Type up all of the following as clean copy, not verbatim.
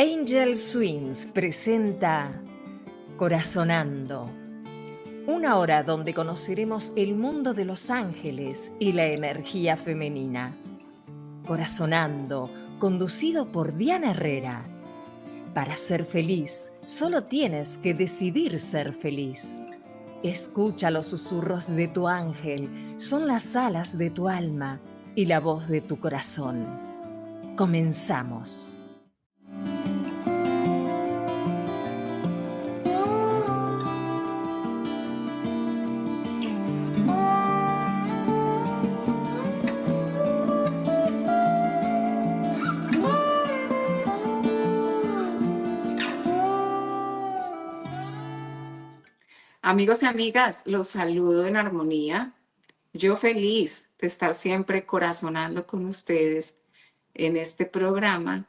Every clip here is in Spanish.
Angel Swings presenta Corazonando, una hora donde conoceremos el mundo de los ángeles y la energía femenina. Corazonando, conducido por Diana Herrera. Para ser feliz, solo tienes que decidir ser feliz. Escucha los susurros de tu ángel, son las alas de tu alma y la voz de tu corazón. Comenzamos. Amigos y amigas, los saludo en armonía. Yo feliz de estar siempre corazonando con ustedes en este programa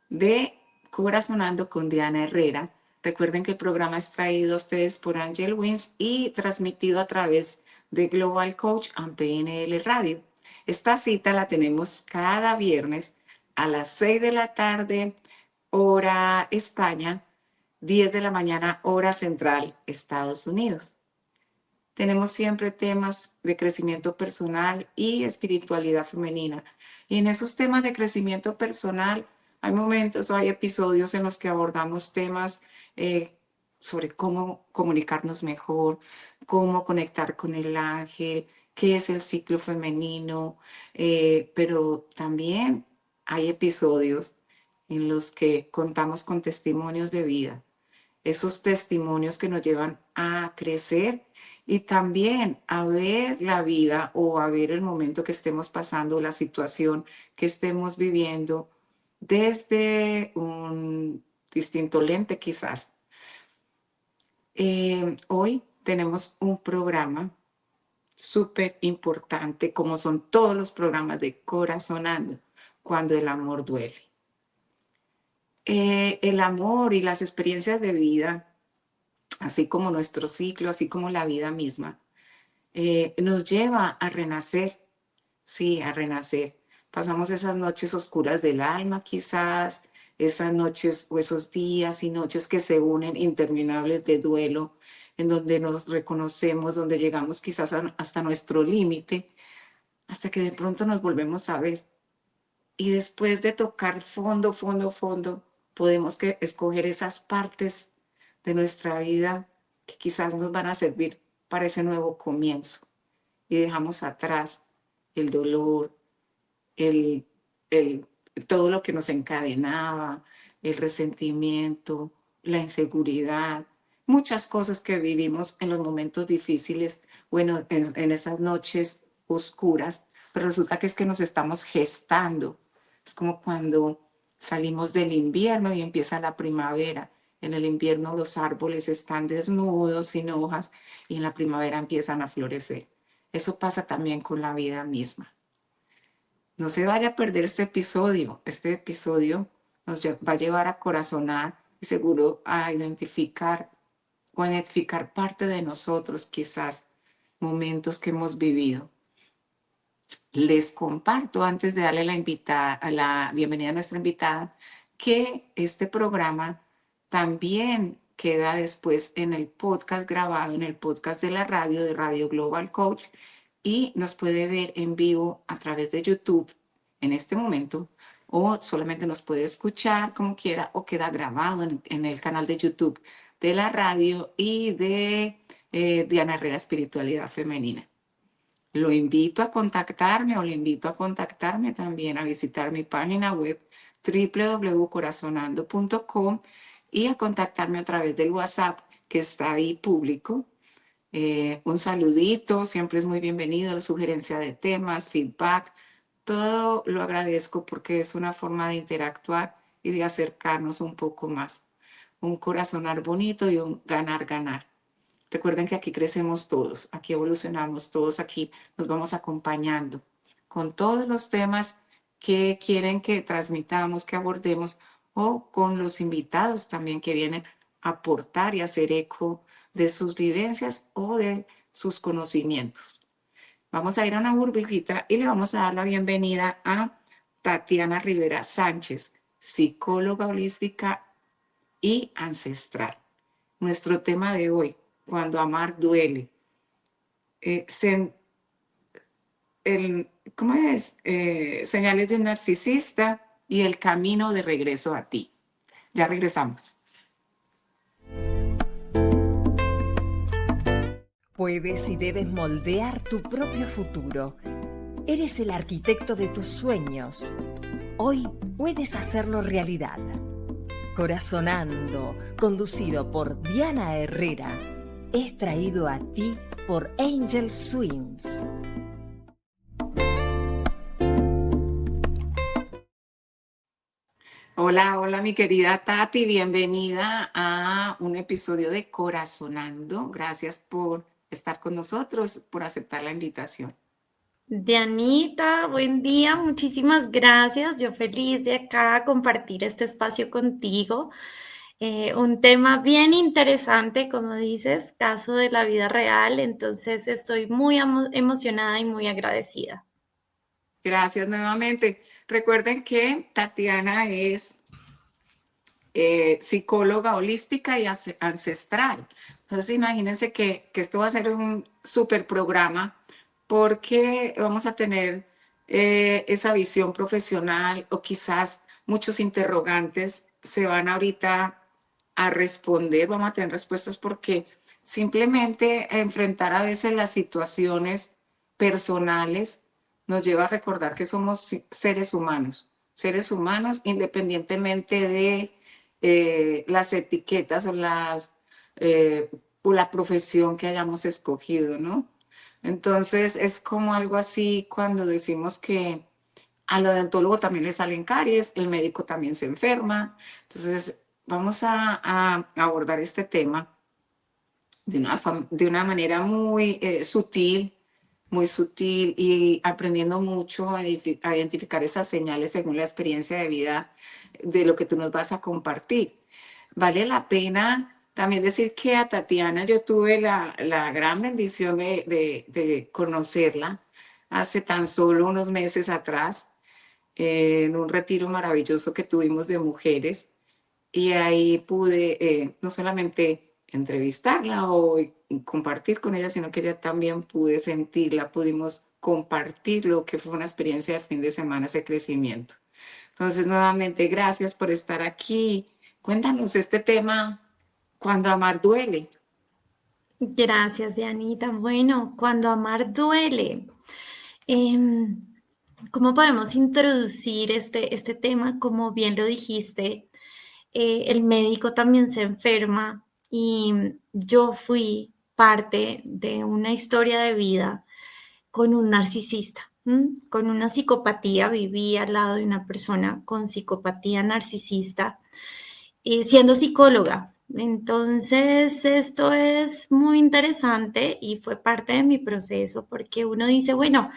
de Corazonando con Diana Herrera. Recuerden que el programa es traído a ustedes por Angel Wins y transmitido a través de Global Coach and PNL Radio. Esta cita la tenemos cada viernes a las 6 de la tarde, hora España, 10 de la mañana, hora central, Estados Unidos. Tenemos siempre temas de crecimiento personal y espiritualidad femenina. Y en esos temas de crecimiento personal hay momentos o hay episodios en los que abordamos temas sobre cómo comunicarnos mejor, cómo conectar con el ángel, qué es el ciclo femenino, pero también hay episodios en los que contamos con testimonios de vida, esos testimonios que nos llevan a crecer y también a ver la vida o a ver el momento que estemos pasando, la situación que estemos viviendo desde un distinto lente quizás. Hoy tenemos un programa súper importante, como son todos los programas de Corazonando, cuando el amor duele. El amor y las experiencias de vida, así como nuestro ciclo, así como la vida misma, nos lleva a renacer, sí, a renacer. Pasamos esas noches oscuras del alma, quizás, esas noches o esos días y noches que se unen interminables de duelo, en donde nos reconocemos, donde llegamos quizás hasta nuestro límite, hasta que de pronto nos volvemos a ver. Y después de tocar fondo, fondo, fondo, podemos escoger esas partes de nuestra vida que quizás nos van a servir para ese nuevo comienzo. Y dejamos atrás el dolor, el, el, todo lo que nos encadenaba, el resentimiento, la inseguridad, muchas cosas que vivimos en los momentos difíciles, bueno, en esas noches oscuras, pero resulta que es que nos estamos gestando. Es como cuando salimos del invierno y empieza la primavera. En el invierno los árboles están desnudos, sin hojas, y en la primavera empiezan a florecer. Eso pasa también con la vida misma. No se vaya a perder este episodio. Este episodio nos va a llevar a corazonar y seguro a identificar o a identificar parte de nosotros, quizás momentos que hemos vivido. Les comparto, antes de darle la bienvenida a nuestra invitada, que este programa también queda después en el podcast grabado, en el podcast de la radio, de Radio Global Coach, y nos puede ver en vivo a través de YouTube en este momento, o solamente nos puede escuchar como quiera, o queda grabado en el canal de YouTube de la radio y de Diana Herrera Espiritualidad Femenina. Lo invito a contactarme o le invito a contactarme también a visitar mi página web www.corazonando.com y a contactarme a través del WhatsApp que está ahí público. Un saludito, siempre es muy bienvenido, la sugerencia de temas, feedback, todo lo agradezco porque es una forma de interactuar y de acercarnos un poco más. Un corazonar bonito y un ganar, ganar. Recuerden que aquí crecemos todos, aquí evolucionamos todos, aquí nos vamos acompañando con todos los temas que quieren que transmitamos, que abordemos, o con los invitados también que vienen a aportar y hacer eco de sus vivencias o de sus conocimientos. Vamos a ir a una burbujita y le vamos a dar la bienvenida a Tatiana Rivera Sánchez. psicóloga holística y ancestral. Nuestro tema de hoy, cuando amar duele. ¿Cómo es? Señales de un narcisista y el camino de regreso a ti. Ya regresamos. Puedes y debes moldear tu propio futuro. Eres el arquitecto de tus sueños. Hoy puedes hacerlo realidad. Corazonando, conducido por Diana Herrera, es traído a ti por Angel Swings. Hola, hola mi querida Tati, bienvenida a un episodio de Corazonando. Gracias por estar con nosotros, por aceptar la invitación. Dianita, buen día, muchísimas gracias. Yo feliz de acá compartir este espacio contigo. Un tema bien interesante, como dices, caso de la vida real, entonces estoy muy emocionada y muy agradecida. Gracias nuevamente. Recuerden que Tatiana es psicóloga holística y ancestral. Entonces imagínense que esto va a ser un súper programa porque vamos a tener esa visión profesional o quizás muchos interrogantes se van ahorita a responder, vamos a tener respuestas porque simplemente enfrentar a veces las situaciones personales nos lleva a recordar que somos seres humanos independientemente de las etiquetas o la profesión que hayamos escogido, ¿no? Entonces es como algo así cuando decimos que al odontólogo también le salen caries, el médico también se enferma. Entonces vamos a abordar este tema de una manera muy sutil y aprendiendo mucho a identificar esas señales según la experiencia de vida de lo que tú nos vas a compartir. Vale la pena también decir que a Tatiana yo tuve la gran bendición de conocerla hace tan solo unos meses atrás en un retiro maravilloso que tuvimos de mujeres y ahí pude no solamente entrevistarla o compartir con ella, sino que ella también pude sentirla, pudimos compartir lo que fue una experiencia de fin de semana, ese crecimiento. Entonces, nuevamente, gracias por estar aquí. Cuéntanos este tema, cuando amar duele. Gracias, Dianita. Bueno, cuando amar duele. Em, ¿Cómo podemos introducir este tema? Como bien lo dijiste, el médico también se enferma y yo fui parte de una historia de vida con un narcisista, con una psicopatía. Viví al lado de una persona con psicopatía narcisista, siendo psicóloga. Entonces, esto es muy interesante y fue parte de mi proceso porque uno dice, bueno,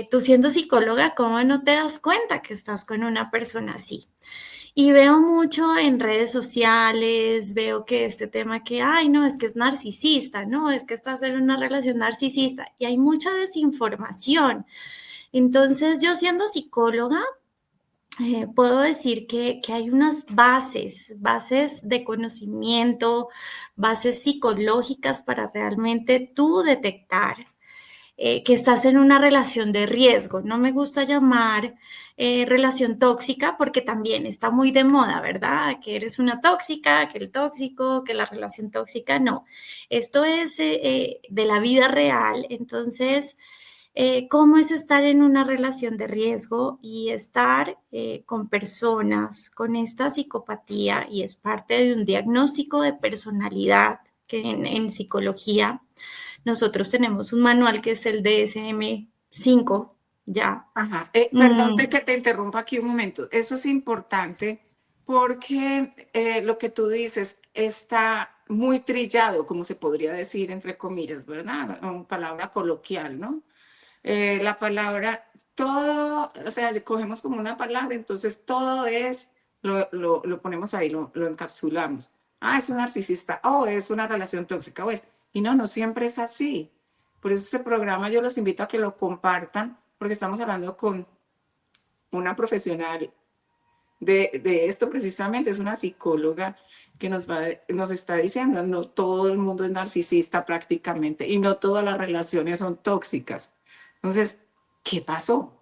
tú siendo psicóloga, ¿cómo no te das cuenta que estás con una persona así? Y veo mucho en redes sociales, veo que este tema que, ay, no, es que es narcisista, no, es que estás en una relación narcisista y hay mucha desinformación. Entonces, yo siendo psicóloga, puedo decir que hay unas bases de conocimiento, bases psicológicas para realmente tú detectar que estás en una relación de riesgo. No me gusta llamar relación tóxica porque también está muy de moda, ¿verdad? Que eres una tóxica, que el tóxico, que la relación tóxica, no. Esto es de la vida real, entonces, ¿cómo es estar en una relación de riesgo y estar con personas con esta psicopatía? Y es parte de un diagnóstico de personalidad que en psicología nosotros tenemos un manual que es el DSM-5, ya. Ajá. Perdón que te interrumpa aquí un momento. Eso es importante porque lo que tú dices está muy trillado, como se podría decir, entre comillas, ¿verdad? Una palabra coloquial, ¿no? La palabra, todo, o sea, cogemos como una palabra, entonces todo es, lo ponemos ahí, lo encapsulamos. Ah, es un narcisista, oh, es una relación tóxica, o es. Y no, no siempre es así. Por eso este programa yo los invito a que lo compartan, porque estamos hablando con una profesional de esto precisamente, es una psicóloga que nos está diciendo, no todo el mundo es narcisista prácticamente y no todas las relaciones son tóxicas. Entonces, ¿qué pasó?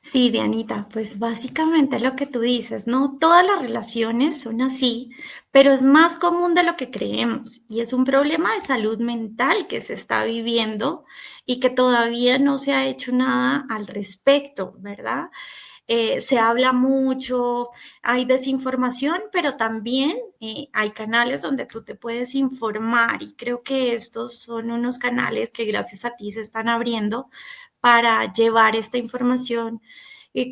Sí, Dianita, pues básicamente lo que tú dices, no todas las relaciones son así, pero es más común de lo que creemos y es un problema de salud mental que se está viviendo y que todavía no se ha hecho nada al respecto, ¿verdad? Se habla mucho, hay desinformación, pero también hay canales donde tú te puedes informar y creo que estos son unos canales que gracias a ti se están abriendo para llevar esta información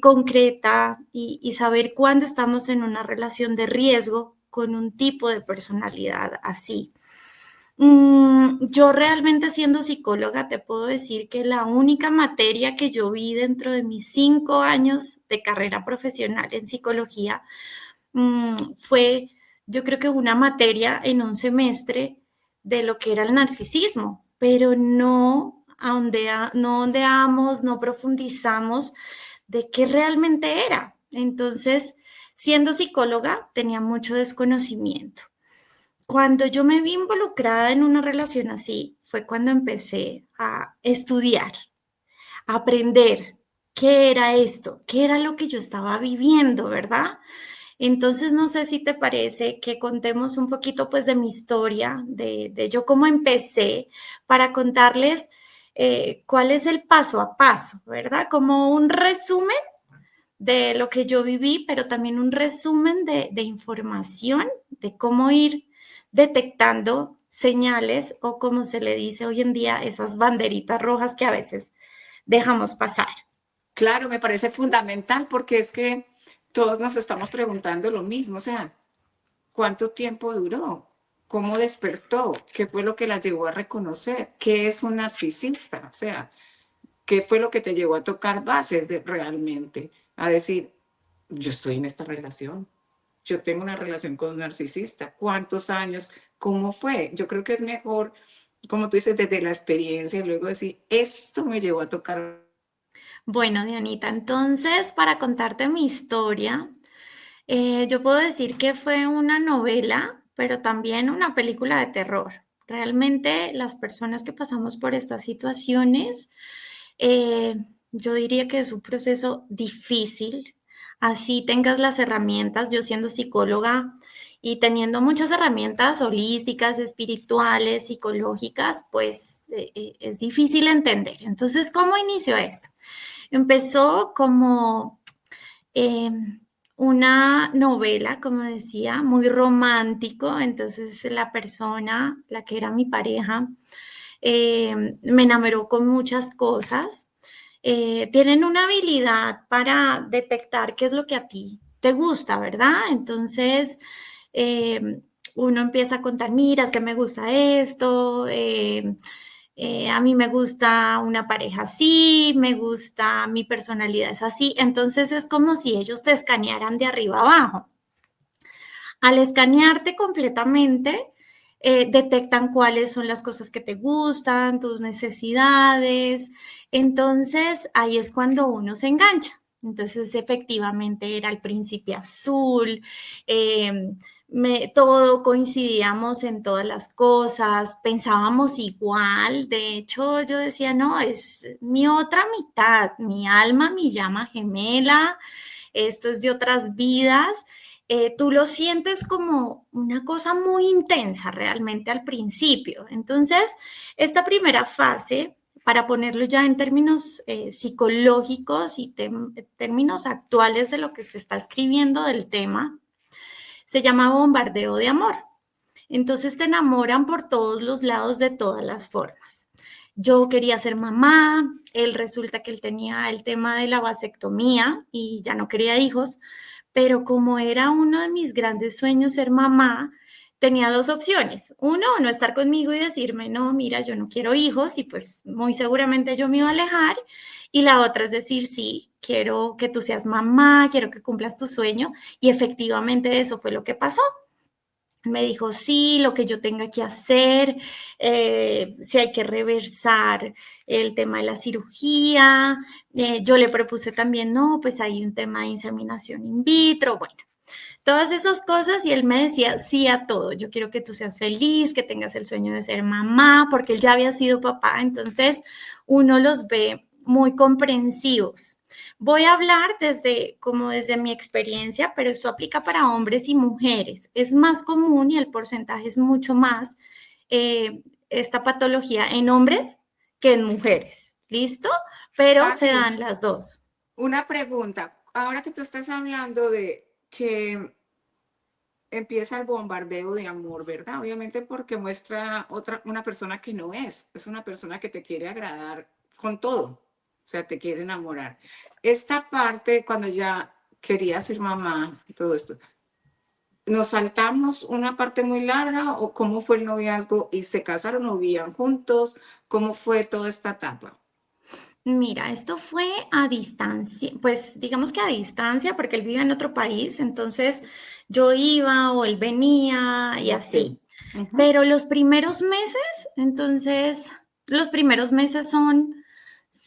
concreta y saber cuándo estamos en una relación de riesgo con un tipo de personalidad así. Yo realmente siendo psicóloga te puedo decir que la única materia que yo vi dentro de mis 5 años de carrera profesional en psicología fue, yo creo que una materia en un semestre de lo que era el narcisismo, pero no ondeamos, no profundizamos de qué realmente era. Entonces, siendo psicóloga, tenía mucho desconocimiento. Cuando yo me vi involucrada en una relación así, fue cuando empecé a estudiar, a aprender qué era esto, qué era lo que yo estaba viviendo, ¿verdad? Entonces, no sé si te parece que contemos un poquito pues de mi historia, de yo cómo empecé, para contarles cuál es el paso a paso, ¿verdad? Como un resumen de lo que yo viví, pero también un resumen de información de cómo ir detectando señales o como se le dice hoy en día, esas banderitas rojas que a veces dejamos pasar. Claro, me parece fundamental porque es que todos nos estamos preguntando lo mismo, o sea, ¿cuánto tiempo duró? ¿Cómo despertó? ¿Qué fue lo que la llevó a reconocer? ¿Qué es un narcisista? O sea, ¿qué fue lo que te llevó a tocar bases realmente? A decir, yo estoy en esta relación, yo tengo una relación con un narcisista, ¿cuántos años? ¿Cómo fue? Yo creo que es mejor, como tú dices, desde la experiencia y luego decir, esto me llevó a tocar. Bueno, Dianita, entonces para contarte mi historia, yo puedo decir que fue una novela, pero también una película de terror. Realmente las personas que pasamos por estas situaciones, eh, yo diría que es un proceso difícil. Así tengas las herramientas, yo siendo psicóloga y teniendo muchas herramientas holísticas, espirituales, psicológicas, pues es difícil entender. Entonces, ¿cómo inició esto? Empezó como eh, una novela, como decía, muy romántico. Entonces la persona, la que era mi pareja, me enamoró con muchas cosas. Tienen una habilidad para detectar qué es lo que a ti te gusta, ¿verdad? Entonces, eh, uno empieza a contar, mira, es que me gusta esto, a mí me gusta una pareja así, me gusta, mi personalidad es así. Entonces es como si ellos te escanearan de arriba abajo. Al escanearte completamente, detectan cuáles son las cosas que te gustan, tus necesidades. Entonces ahí es cuando uno se engancha. Entonces efectivamente era el príncipe azul, eh, todo coincidíamos en todas las cosas, pensábamos igual. De hecho, yo decía, no, es mi otra mitad, mi alma, mi llama gemela, esto es de otras vidas. Tú lo sientes como una cosa muy intensa realmente al principio. Entonces, esta primera fase, para ponerlo ya en términos psicológicos y términos actuales de lo que se está escribiendo del tema, se llama bombardeo de amor. Entonces te enamoran por todos los lados de todas las formas. Yo quería ser mamá, él resulta que él tenía el tema de la vasectomía y ya no quería hijos, pero como era uno de mis grandes sueños ser mamá, tenía dos opciones. Uno, no estar conmigo y decirme, no, mira, yo no quiero hijos y pues muy seguramente yo me iba a alejar. Y la otra es decir, sí, quiero que tú seas mamá, quiero que cumplas tu sueño y efectivamente eso fue lo que pasó. Me dijo, sí, lo que yo tenga que hacer, si hay que reversar el tema de la cirugía. Yo le propuse también, no, pues hay un tema de inseminación in vitro, bueno, todas esas cosas y él me decía sí a todo. Yo quiero que tú seas feliz, que tengas el sueño de ser mamá, porque él ya había sido papá, entonces uno los ve muy comprensivos. Voy a hablar desde mi experiencia, pero esto aplica para hombres y mujeres. Es más común y el porcentaje es mucho más esta patología en hombres que en mujeres. ¿Listo? Pero se Pati, dan las dos. una pregunta. Ahora que tú estás hablando de que empieza el bombardeo de amor, ¿verdad? Obviamente porque muestra una persona que no es una persona que te quiere agradar con todo, o sea, te quiere enamorar. Esta parte, cuando ya quería ser mamá y todo esto, ¿nos saltamos una parte muy larga o cómo fue el noviazgo y se casaron o vivían juntos? ¿Cómo fue toda esta etapa? Mira, esto fue a distancia, pues digamos que a distancia, porque él vive en otro país, entonces yo iba o él venía y Ok. así. Ujú. Pero los primeros meses, entonces, los primeros meses son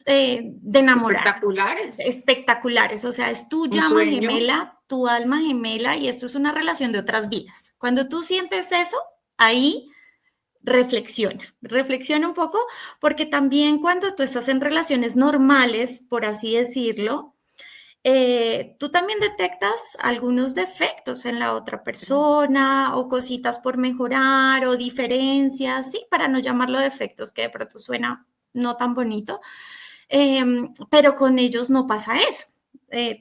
de enamorar, Espectaculares. espectaculares, o sea, es tu Un llama sueño. gemela, tu alma gemela y esto es una relación de otras vidas. Cuando tú sientes eso, ahí reflexiona un poco, porque también cuando tú estás en relaciones normales, por así decirlo, tú también detectas algunos defectos en la otra persona o cositas por mejorar o diferencias, sí, para no llamarlo defectos, que de pronto suena no tan bonito, pero con ellos no pasa eso.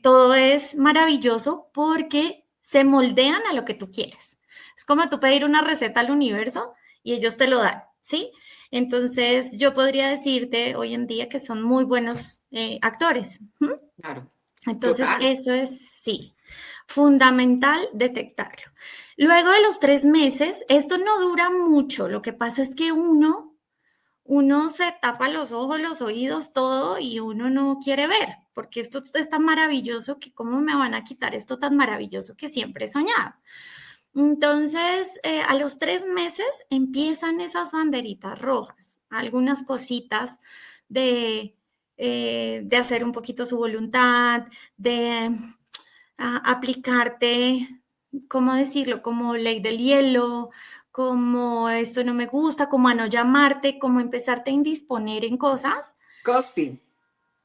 Todo es maravilloso porque se moldean a lo que tú quieres. Es como tú pedir una receta al universo y ellos te lo dan, ¿sí? Entonces yo podría decirte hoy en día que son muy buenos actores. ¿M? Claro, Entonces total. eso es, sí, fundamental detectarlo. Luego de los 3 meses, esto no dura mucho, lo que pasa es que uno se tapa los ojos, los oídos, todo y uno no quiere ver, porque esto es tan maravilloso que cómo me van a quitar esto tan maravilloso que siempre he soñado. Entonces, a los 3 meses empiezan esas banderitas rojas, algunas cositas de, de hacer un poquito su voluntad, de aplicarte, ¿cómo decirlo? Como ley del hielo, como esto no me gusta, como a no llamarte, como empezarte a indisponer en cosas. Ghosting.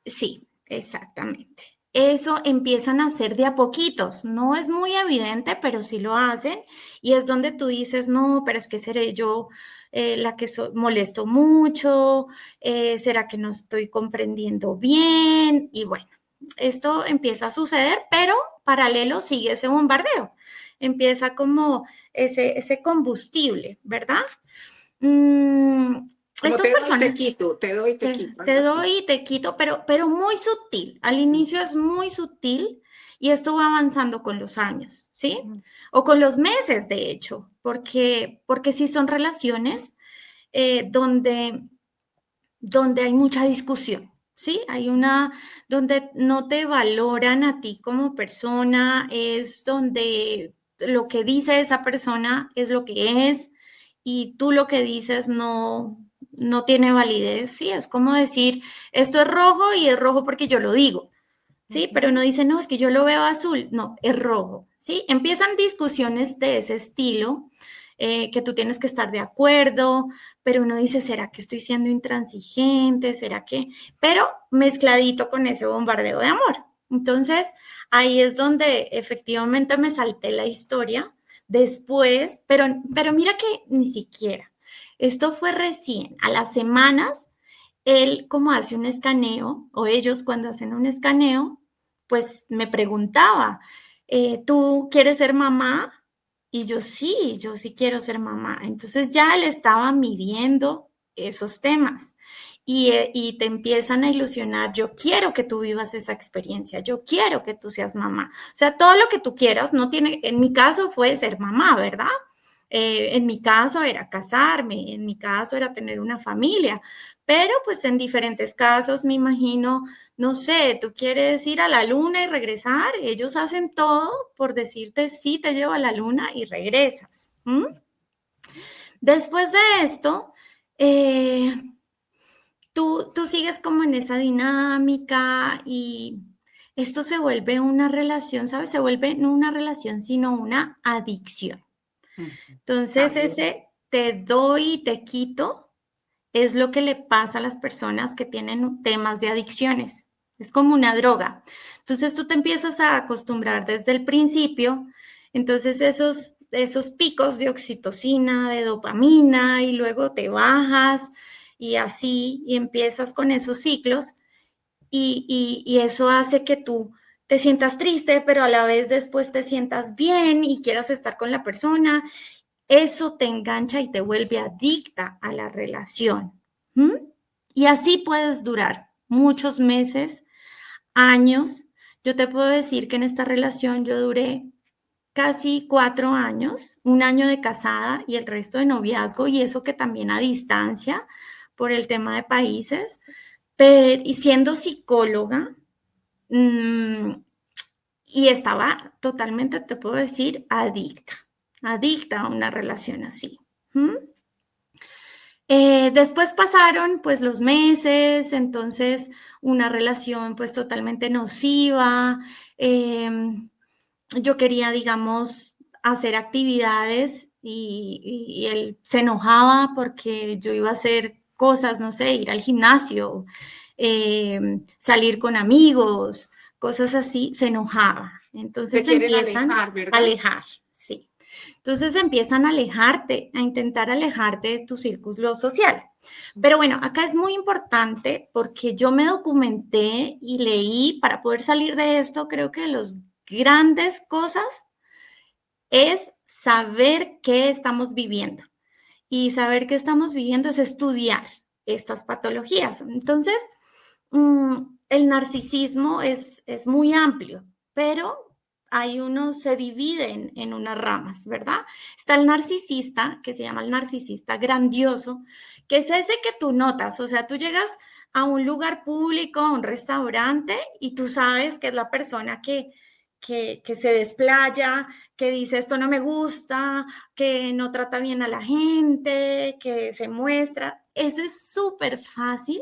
Sí, exactamente. Eso empiezan a hacer de a poquitos. No es muy evidente, pero sí lo hacen. Y es donde tú dices, no, pero es que seré yo la que molesto mucho, será que no estoy comprendiendo bien. Y bueno, esto empieza a suceder, pero paralelo sigue ese bombardeo. Empieza como ese combustible, ¿verdad? Mm, Como estas te doy y te personas quito, te doy y te quito, algo te así. doy y te quito, pero muy sutil. Al inicio es muy sutil y esto va avanzando con los años, ¿sí? Ujú. O con los meses, de hecho, porque sí son relaciones donde hay mucha discusión, ¿sí? Hay una donde no te valoran a ti como persona, es donde lo que dice esa persona es lo que es y tú lo que dices no tiene validez, ¿sí? Es como decir, esto es rojo y es rojo porque yo lo digo, ¿sí? Pero Ujú. uno dice, no, es que yo lo veo azul, no, es rojo, ¿sí? Empiezan discusiones de ese estilo, que tú tienes que estar de acuerdo, pero uno dice, ¿será que estoy siendo intransigente? ¿Será que? Pero mezcladito con ese bombardeo de amor. Entonces, ahí es donde efectivamente me salté la historia después, pero mira que ni siquiera. Esto fue recién, a las semanas, él como hace un escaneo, o ellos cuando hacen un escaneo, pues me preguntaba, ¿tú quieres ser mamá? Y yo sí quiero ser mamá. Entonces ya le estaba midiendo esos temas y te empiezan a ilusionar, yo quiero que tú vivas esa experiencia, yo quiero que tú seas mamá. O sea, todo lo que tú quieras, no tiene, en mi caso fue ser mamá, ¿verdad? En mi caso era casarme, en mi caso era tener una familia, pero pues en diferentes casos me imagino, no sé, tú quieres ir a la luna y regresar, ellos hacen todo por decirte sí, te llevo a la luna y regresas. Después de esto, eh, tú sigues como en esa dinámica y esto se vuelve una relación, ¿sabes? Se vuelve no una relación, sino una adicción. Entonces, También. ese te doy y te quito es lo que le pasa a las personas que tienen temas de adicciones. Es como una droga. Entonces, tú te empiezas a acostumbrar desde el principio. Entonces, esos picos de oxitocina, de dopamina, y luego te bajas y así, y empiezas con esos ciclos. Y eso hace que tú te sientas triste, pero a la vez después te sientas bien y quieras estar con la persona. Eso te engancha y te vuelve adicta a la relación. Y así puedes durar muchos meses, años. Yo te puedo decir que en esta relación yo duré casi 4 años, 1 año de casada y el resto de noviazgo, y eso que también a distancia por el tema de países, pero, y siendo psicóloga, y estaba totalmente, te puedo decir, adicta a una relación así. Después pasaron pues los meses, entonces una relación pues totalmente nociva. Yo quería, digamos, hacer actividades y él se enojaba porque yo iba a hacer cosas, no sé, ir al gimnasio, salir con amigos, cosas así, se enojaba. Se Entonces quieren empiezan alejar, a ¿verdad? alejar, sí. Entonces empiezan a alejarte, a intentar alejarte de tu círculo social. Pero bueno, acá es muy importante porque yo me documenté y leí para poder salir de esto. Creo que las grandes cosas es saber qué estamos viviendo. Y saber qué estamos viviendo es estudiar estas patologías. Entonces, el narcisismo es muy amplio, pero hay unos, se dividen en unas ramas, ¿verdad? Está el narcisista, que se llama el narcisista grandioso, que es ese que tú notas, o sea, tú llegas a un lugar público, a un restaurante, y tú sabes que es la persona que se desplaya, que dice esto no me gusta, que no trata bien a la gente, que se muestra. Ese es súper fácil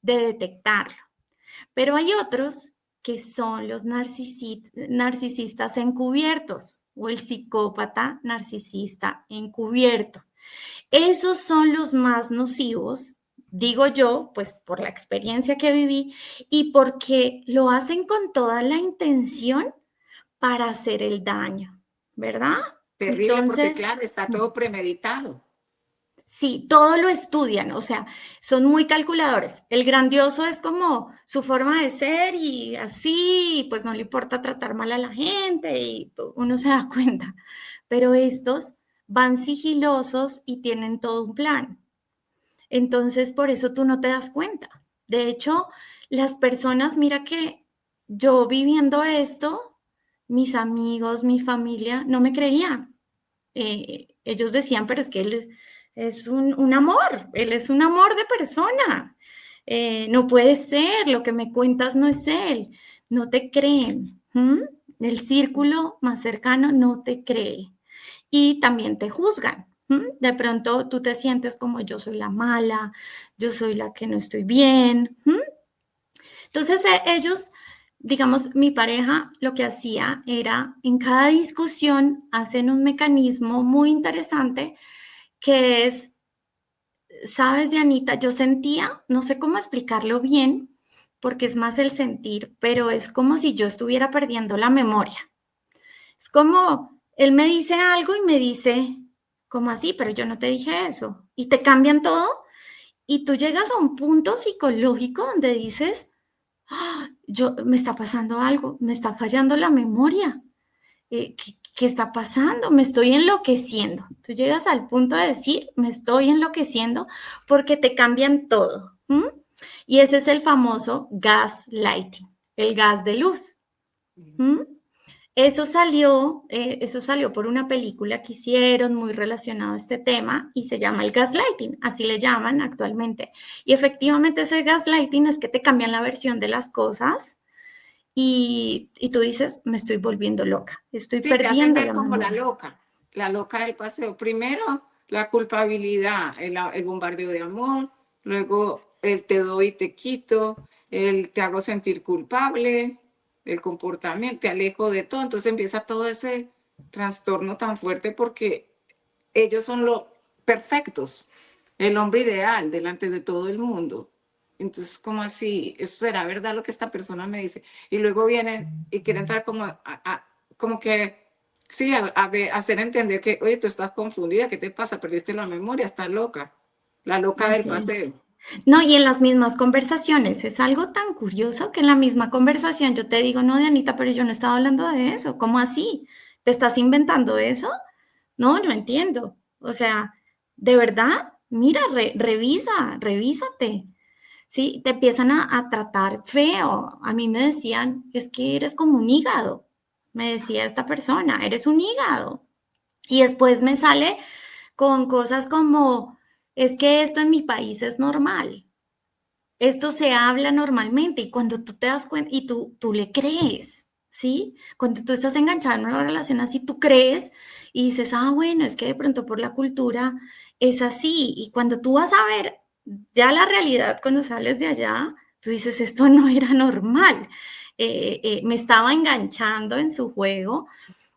de detectarlo. Pero hay otros que son los narcisistas encubiertos o el psicópata narcisista encubierto. Esos son los más nocivos, digo yo, pues por la experiencia que viví y porque lo hacen con toda la intención para hacer el daño, ¿verdad? Terrible porque, Entonces, claro, está todo premeditado. sí, todo lo estudian, o sea, son muy calculadores. El grandioso es como su forma de ser y así, pues no le importa tratar mal a la gente y uno se da cuenta. Pero estos van sigilosos y tienen todo un plan. Entonces, por eso tú no te das cuenta. De hecho, las personas, mira que yo viviendo esto, mis amigos, mi familia, no me creían. Ellos decían, pero es que él es un amor, él es un amor de persona. No puede ser, lo que me cuentas no es él. No te creen. El círculo más cercano no te cree. Y también te juzgan. De pronto tú te sientes como yo soy la mala, yo soy la que no estoy bien. Entonces ellos, digamos, mi pareja lo que hacía era en cada discusión hacen un mecanismo muy interesante que es, sabes, Dianita, yo sentía, no sé cómo explicarlo bien, porque es más el sentir, pero es como si yo estuviera perdiendo la memoria. Es como, él me dice algo y me dice, ¿cómo así? Pero yo no te dije eso. Y te cambian todo y tú llegas a un punto psicológico donde dices, me está pasando algo, me está fallando la memoria. ¿Qué está pasando? Me estoy enloqueciendo. Tú llegas al punto de decir, me estoy enloqueciendo porque te cambian todo. Y ese es el famoso gaslighting, el gas de luz. Eso salió por una película que hicieron muy relacionado a este tema y se llama el gaslighting, así le llaman actualmente. Y efectivamente ese gaslighting es que te cambian la versión de las cosas y tú dices, me estoy volviendo loca, estoy Sí, te hacen perdiendo ver la como memoria. la loca del paseo. Primero, la culpabilidad, el bombardeo de amor, luego el te doy y te quito, el te hago sentir culpable, el comportamiento, te alejo de todo. Entonces empieza todo ese trastorno tan fuerte porque ellos son los perfectos, el hombre ideal delante de todo el mundo. Entonces, ¿cómo así? ¿Eso será verdad lo que esta persona me dice? Y luego vienen y quieren entrar como, como que, sí, a hacer entender que, oye, tú estás confundida, ¿qué te pasa? Perdiste la memoria, estás loca, la loca del Así es. paseo. No, y en las mismas conversaciones, es algo tan curioso que en la misma conversación yo te digo, no, Dianita, pero yo no estaba hablando de eso, ¿cómo así? ¿Te estás inventando eso? No, no entiendo. O sea, de verdad, mira, revísate. Sí, te empiezan a tratar feo. A mí me decían, es que eres como un hígado. Me decía esta persona, eres un hígado. Y después me sale con cosas como, es que esto en mi país es normal. Esto se habla normalmente y cuando tú te das cuenta y tú le crees, ¿sí? Cuando tú estás enganchado en una relación así, tú crees y dices, ah, bueno, es que de pronto por la cultura es así. Y cuando tú vas a ver ya la realidad, cuando sales de allá, tú dices, esto no era normal. Me estaba enganchando en su juego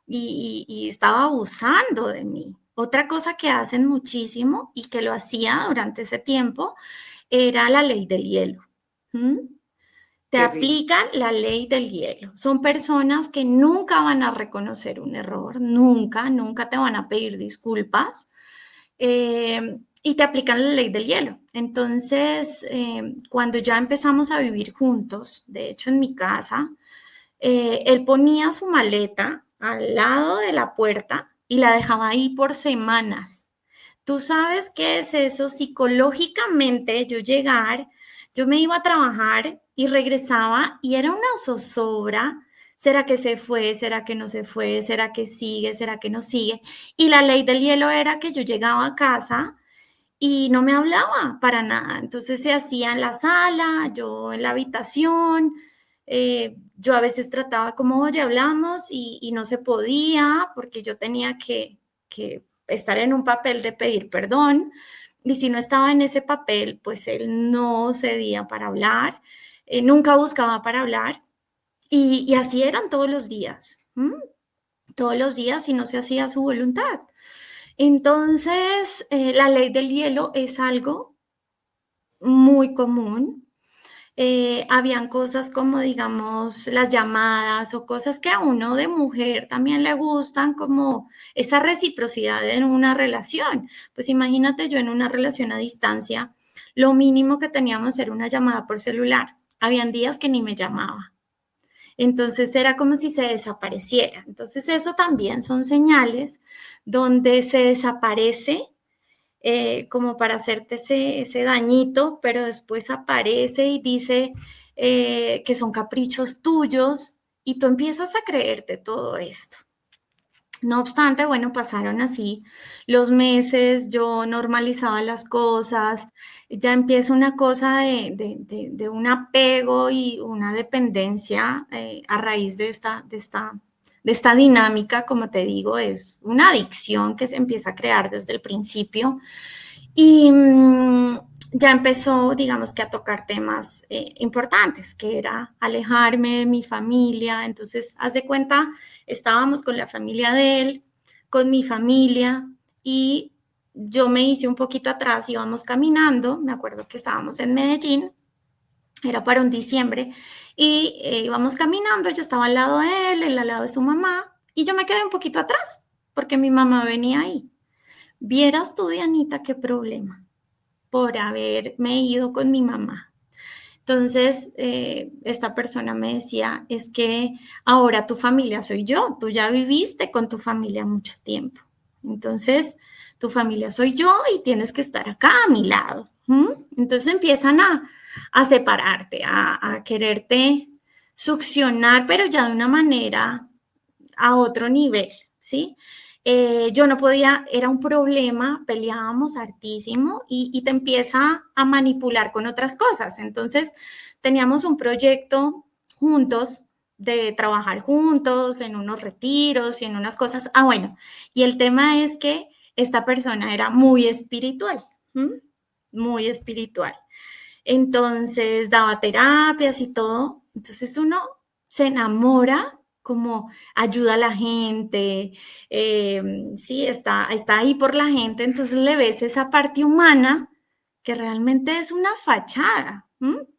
y estaba abusando de mí. Otra cosa que hacen muchísimo y que lo hacía durante ese tiempo era la ley del hielo. ¿Mm? Te Terrible. aplican la ley del hielo. Son personas que nunca van a reconocer un error, nunca, nunca te van a pedir disculpas y te aplican la ley del hielo. Entonces, cuando ya empezamos a vivir juntos, de hecho en mi casa, él ponía su maleta al lado de la puerta y la dejaba ahí por semanas. ¿Tú sabes qué es eso? Psicológicamente, yo me iba a trabajar y regresaba y era una zozobra. ¿Será que se fue? ¿Será que no se fue? ¿Será que sigue? ¿Será que no sigue? Y la ley del hielo era que yo llegaba a casa y no me hablaba para nada. Entonces se hacía en la sala, yo en la habitación. Yo a veces trataba como, oye, hablamos y no se podía porque yo tenía que estar en un papel de pedir perdón. Y si no estaba en ese papel, pues él no cedía para hablar, nunca buscaba para hablar. Y así eran todos los días, todos los días y no se hacía su voluntad. Entonces, la ley del hielo es algo muy común. Habían cosas como, digamos, las llamadas o cosas que a uno de mujer también le gustan, como esa reciprocidad en una relación. Pues imagínate yo en una relación a distancia, lo mínimo que teníamos era una llamada por celular. Habían días que ni me llamaba. Entonces era como si se desapareciera. Entonces eso también son señales donde se desaparece como para hacerte ese dañito, pero después aparece y dice que son caprichos tuyos y tú empiezas a creerte todo esto. No obstante, bueno, pasaron así los meses, yo normalizaba las cosas, ya empieza una cosa de un apego y una dependencia a raíz de esta dinámica, como te digo, es una adicción que se empieza a crear desde el principio y ya empezó, digamos que a tocar temas importantes, que era alejarme de mi familia. Entonces, haz de cuenta, estábamos con la familia de él, con mi familia, y yo me hice un poquito atrás, íbamos caminando, me acuerdo que estábamos en Medellín, era para un diciembre, y íbamos caminando, yo estaba al lado de él al lado de su mamá, y yo me quedé un poquito atrás, porque mi mamá venía ahí. Vieras tú, Dianita, qué problema por haberme ido con mi mamá. Entonces, esta persona me decía, es que ahora tu familia soy yo, tú ya viviste con tu familia mucho tiempo. Entonces, tu familia soy yo y tienes que estar acá a mi lado. Entonces empiezan a separarte, a quererte succionar, pero ya de una manera a otro nivel, ¿sí? Yo no podía, era un problema, peleábamos hartísimo y te empieza a manipular con otras cosas. Entonces, teníamos un proyecto juntos de trabajar juntos en unos retiros y en unas cosas. Ah, bueno, y el tema es que esta persona era muy espiritual, ¿m? Muy espiritual. Entonces daba terapias y todo. Entonces uno se enamora, como ayuda a la gente, sí, está ahí por la gente, entonces le ves esa parte humana que realmente es una fachada.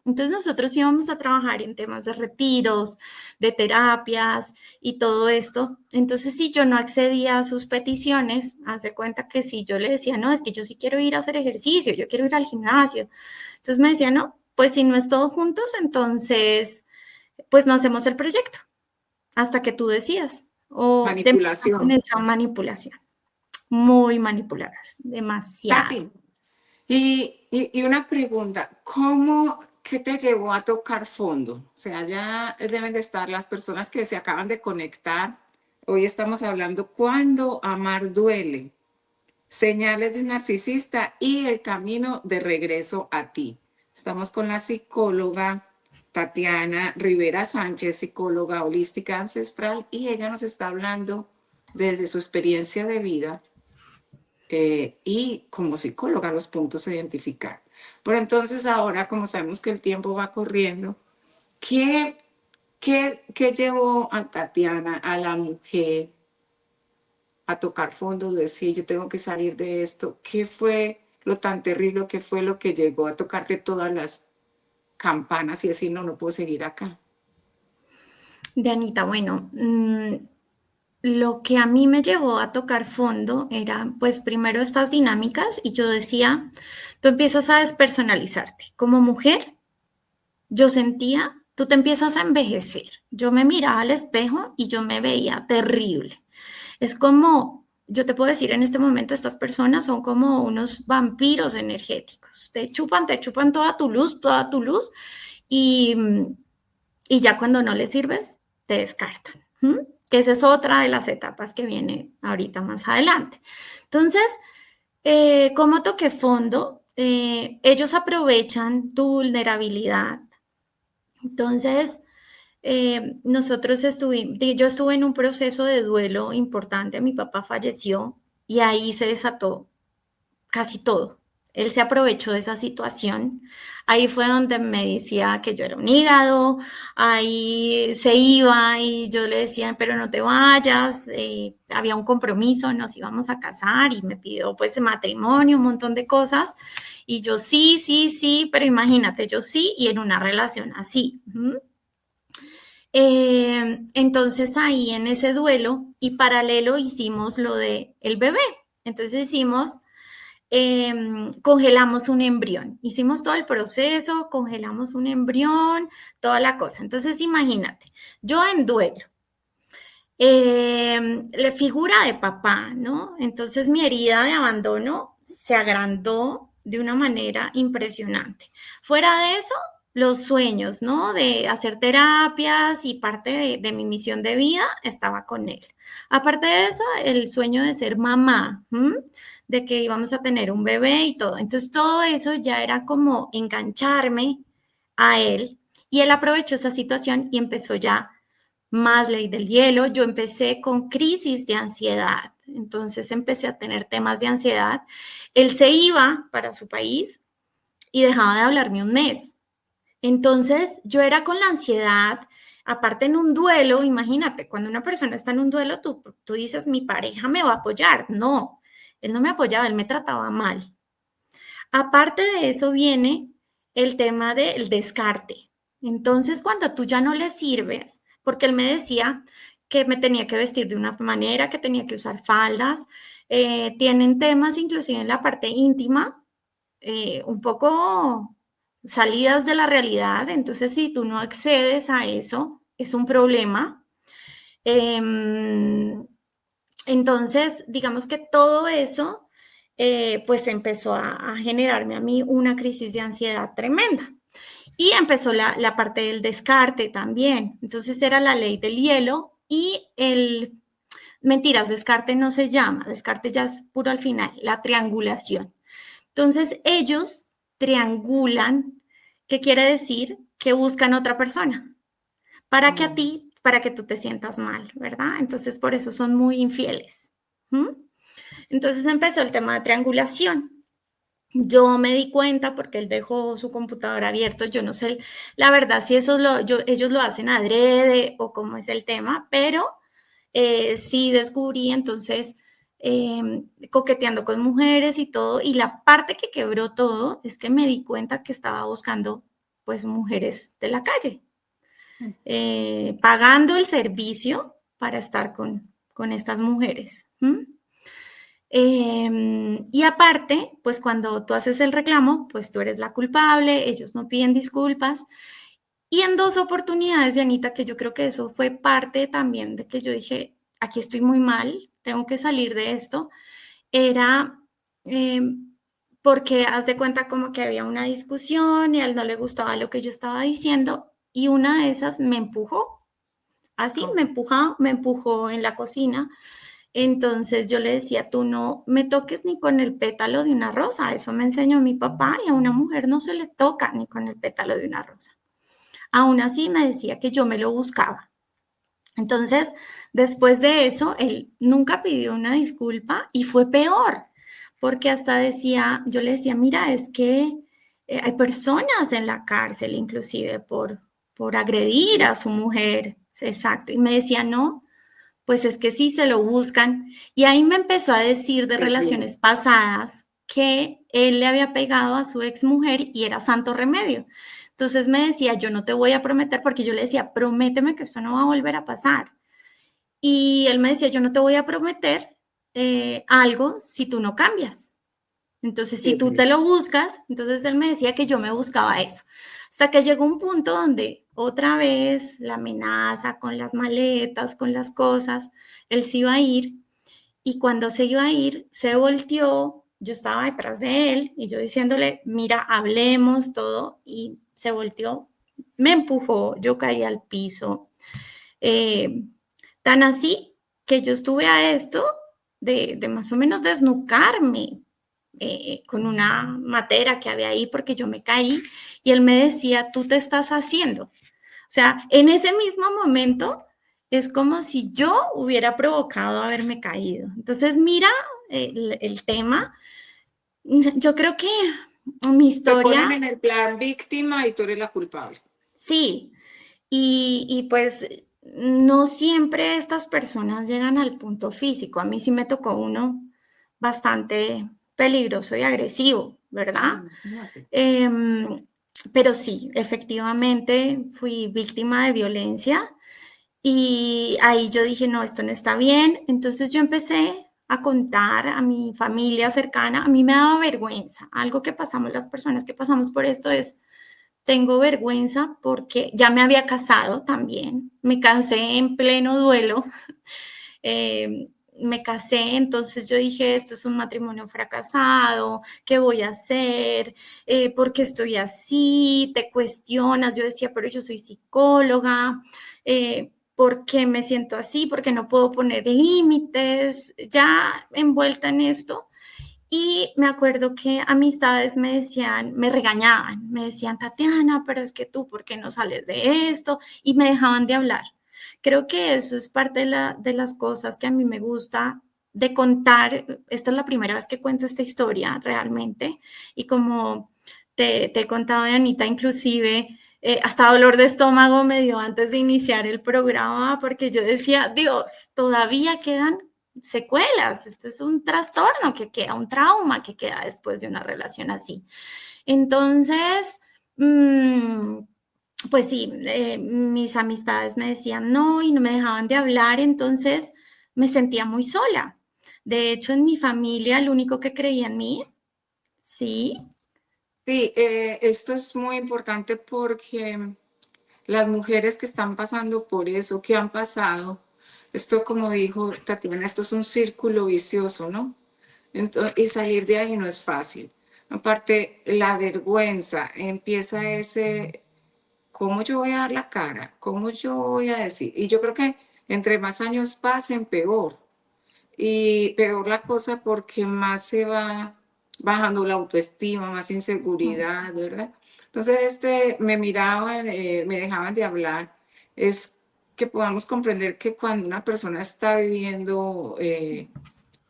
Entonces nosotros íbamos a trabajar en temas de retiros, de terapias y todo esto. Entonces si yo no accedía a sus peticiones, haz de cuenta que si yo le decía, no, es que yo sí quiero ir a hacer ejercicio, yo quiero ir al gimnasio. Entonces me decía, no, pues si no es todo juntos, entonces pues no hacemos el proyecto hasta que tú decidas. O te empiezan con Manipulación. esa manipulación. Muy manipuladas, demasiado. Tati, y una pregunta, qué te llevó a tocar fondo? O sea, ya deben de estar las personas que se acaban de conectar. Hoy estamos hablando cuando amar duele, señales de un narcisista y el camino de regreso a ti. Estamos con la psicóloga Tatiana Rivera Sánchez, psicóloga holística ancestral, y ella nos está hablando desde su experiencia de vida y como psicóloga los puntos a identificar. Pero entonces ahora, como sabemos que el tiempo va corriendo, ¿qué llevó a Tatiana, a la mujer, a tocar fondo, decir, yo tengo que salir de esto? ¿Qué fue lo tan terrible? ¿Qué fue lo que llegó a tocarte todas las campanas y decir, no, no puedo seguir acá? Dianita, bueno, lo que a mí me llevó a tocar fondo era, pues, primero estas dinámicas y yo decía, tú empiezas a despersonalizarte. Como mujer, yo sentía, tú te empiezas a envejecer. Yo me miraba al espejo y yo me veía terrible. Es como, yo te puedo decir en este momento, estas personas son como unos vampiros energéticos. Te chupan toda tu luz y, y ya cuando no les sirves, te descartan. Que esa es otra de las etapas que viene ahorita más adelante. Entonces, ¿cómo toqué fondo? Ellos aprovechan tu vulnerabilidad. Entonces, yo estuve en un proceso de duelo importante, mi papá falleció y ahí se desató casi todo. Él se aprovechó de esa situación. Ahí fue donde me decía que yo era un hígado, ahí se iba y yo le decía, pero no te vayas, había un compromiso, nos íbamos a casar y me pidió pues matrimonio, un montón de cosas. Y yo sí, pero imagínate, yo sí y en una relación así. Entonces ahí en ese duelo y paralelo hicimos lo de el bebé. Entonces congelamos un embrión. Hicimos todo el proceso, congelamos un embrión, toda la cosa. Entonces, imagínate, yo en duelo, la figura de papá, ¿no? Entonces, mi herida de abandono se agrandó de una manera impresionante. Fuera de eso, los sueños, ¿no? De hacer terapias y parte de mi misión de vida estaba con él. Aparte de eso, el sueño de ser mamá, de que íbamos a tener un bebé y todo. Entonces, todo eso ya era como engancharme a él y él aprovechó esa situación y empezó ya más ley del hielo. Yo empecé con crisis de ansiedad, entonces empecé a tener temas de ansiedad. Él se iba para su país y dejaba de hablarme un mes. Entonces, yo era con la ansiedad, aparte en un duelo, imagínate, cuando una persona está en un duelo, tú dices, mi pareja me va a apoyar. No, él no me apoyaba, él me trataba mal. Aparte de eso viene el tema del descarte. Entonces, cuando tú ya no le sirves, porque él me decía que me tenía que vestir de una manera, que tenía que usar faldas, tienen temas inclusive en la parte íntima, un poco salidas de la realidad, entonces si tú no accedes a eso, es un problema. Entonces, digamos que todo eso, pues empezó a generarme a mí una crisis de ansiedad tremenda. Y empezó la parte del descarte también. Entonces era la ley del hielo y mentiras, descarte no se llama, descarte ya es puro al final, la triangulación. Entonces ellos triangulan, ¿qué quiere decir? Que buscan otra persona para que para que tú te sientas mal, ¿verdad? Entonces por eso son muy infieles. ¿Mm? Entonces empezó el tema de triangulación. Yo me di cuenta porque él dejó su computador abierto, yo no sé la verdad si ellos lo hacen adrede o cómo es el tema, pero sí descubrí entonces coqueteando con mujeres y todo, y la parte que quebró todo es que me di cuenta que estaba buscando pues mujeres de la calle, pagando el servicio para estar con estas mujeres. Y aparte, pues cuando tú haces el reclamo, pues tú eres la culpable, ellos no piden disculpas. Y en 2 oportunidades, Dianita, que yo creo que eso fue parte también de que yo dije, aquí estoy muy mal, tengo que salir de esto, era porque haz de cuenta como que había una discusión y a él no le gustaba lo que yo estaba diciendo y una de esas me empujó, así me empujó en la cocina. Entonces yo le decía, tú no me toques ni con el pétalo de una rosa, eso me enseñó mi papá y a una mujer no se le toca ni con el pétalo de una rosa. Aún así me decía que yo me lo buscaba. Entonces, después de eso, él nunca pidió una disculpa y fue peor, porque hasta decía, yo le decía, mira, es que hay personas en la cárcel inclusive por agredir a su mujer. Exacto. Y me decía, no, pues es que sí se lo buscan. Y ahí me empezó a decir de relaciones pasadas que él le había pegado a su exmujer y era santo remedio. Entonces me decía, yo no te voy a prometer, porque yo le decía, prométeme que esto no va a volver a pasar. Y él me decía, yo no te voy a prometer algo si tú no cambias. Entonces, si tú te lo buscas, entonces él me decía que yo me buscaba eso. Hasta que llegó un punto donde otra vez la amenaza con las maletas, con las cosas, él se iba a ir y cuando se iba a ir, se volteó, yo estaba detrás de él y yo diciéndole, mira, hablemos todo y se volteó, me empujó, yo caí al piso. Eh, Tan así que yo estuve a esto de más o menos desnucarme con una matera que había ahí porque yo me caí y él me decía, tú te estás haciendo. O sea, en ese mismo momento es como si yo hubiera provocado haberme caído. Entonces, mira el tema. Yo creo que mi Te ponen historia, en el plan víctima y tú eres la culpable. sí, y pues no siempre estas personas llegan al punto físico. A mí sí me tocó uno bastante peligroso y agresivo, ¿verdad? Imagínate. Pero sí, efectivamente fui víctima de violencia y ahí yo dije, no, esto no está bien. Entonces yo empecé a contar a mi familia cercana. A mí me daba vergüenza. Algo que pasamos las personas que pasamos por esto es tengo vergüenza porque ya me había casado también, me casé en pleno duelo, me casé, entonces yo dije, esto es un matrimonio fracasado, ¿qué voy a hacer? ¿Por qué estoy así? Te cuestionas, yo decía, pero yo soy psicóloga, ¿por qué me siento así? ¿Por qué no puedo poner límites? Ya envuelta en esto, y me acuerdo que amistades me decían, me regañaban, me decían, Tatiana, pero es que tú, ¿por qué no sales de esto? Y me dejaban de hablar. Creo que eso es parte de las cosas que a mí me gusta de contar. Esta es la primera vez que cuento esta historia realmente. Y como te he contado, Anita, inclusive hasta dolor de estómago me dio antes de iniciar el programa porque yo decía, Dios, todavía quedan secuelas, esto es un trastorno que queda, un trauma que queda después de una relación así. Entonces, pues sí, mis amistades me decían no y no me dejaban de hablar, entonces me sentía muy sola. De hecho, en mi familia, el único que creía en mí, sí, Sí, esto es muy importante porque las mujeres que están pasando por eso, que han pasado, esto como dijo Tatiana, esto es un círculo vicioso, ¿no? Y salir de ahí no es fácil. Aparte, la vergüenza, empieza ese, ¿cómo yo voy a dar la cara? ¿Cómo yo voy a decir? Y yo creo que Entre más años pasen, peor. Y peor la cosa porque más se va bajando la autoestima, más inseguridad, ¿verdad? Entonces, me miraban, me dejaban de hablar. Es que podamos comprender que cuando una persona está viviendo